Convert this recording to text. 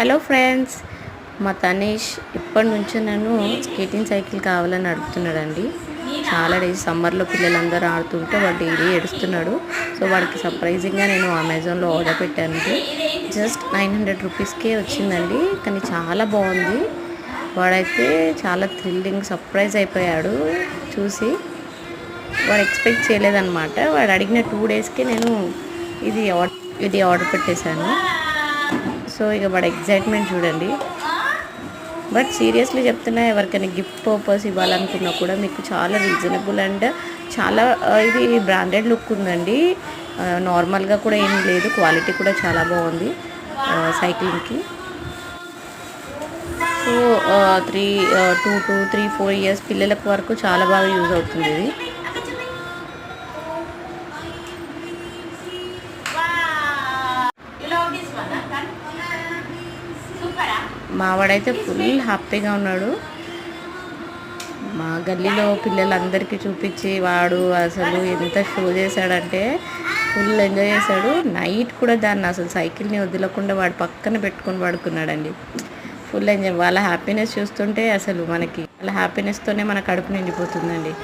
Hello friends, మా తనీష్ ఇప్పటి నుంచో నన్ను స్కేటింగ్ సైకిల్ కావాలని అడుగుతున్నాడండి. చాలా డేస్ సమ్మర్లో పిల్లలందరూ ఆడుతుంటే వాడు డైలీ ఏడుస్తున్నాడు. సో వాడికి సర్ప్రైజింగ్గా నేను అమెజాన్లో ఆర్డర్ పెట్టాను. జస్ట్ 900 రూపీస్కే వచ్చిందండి. కానీ చాలా బాగుంది. వాడైతే చాలా థ్రిల్లింగ్ సర్ప్రైజ్ అయిపోయాడు చూసి. వాడు ఎక్స్పెక్ట్ చేయలేదన్నమాట. వాడు అడిగిన 2 డేస్కే నేను ఇది ఆర్డర్ పెట్టేశాను. సో ఇక వాడు ఎగ్జైట్మెంట్ చూడండి. బట్ సీరియస్లీ చెప్తున్నా, ఎవరికైనా గిఫ్ట్ పర్పస్ ఇవ్వాలనుకున్నా కూడా మీకు చాలా రీజనబుల్ అండ్ చాలా ఇది బ్రాండెడ్ లుక్ ఉందండి. నార్మల్గా కూడా ఏం లేదు, క్వాలిటీ కూడా చాలా బాగుంది సైక్లింగ్కి. సో 2 to 3-4 ఇయర్స్ పిల్లలకు వరకు చాలా బాగా యూజ్ అవుతుంది ఇది. మావాడైతే ఫుల్ హ్యాపీగా ఉన్నాడు. మా గల్లీలో పిల్లలందరికీ చూపించి వాడు అసలు ఎంత షో చేశాడంటే ఫుల్ ఎంజాయ్ చేశాడు. నైట్ కూడా దాన్ని అసలు సైకిల్ని వదలకుండా వాడు పక్కన పెట్టుకొని పడుకున్నాడండి. Full enjoy. వాళ్ళ హ్యాపీనెస్ చూస్తుంటే అసలు వాళ్ళ హ్యాపీనెస్తోనే మన కడుపు నిండిపోతుందండి.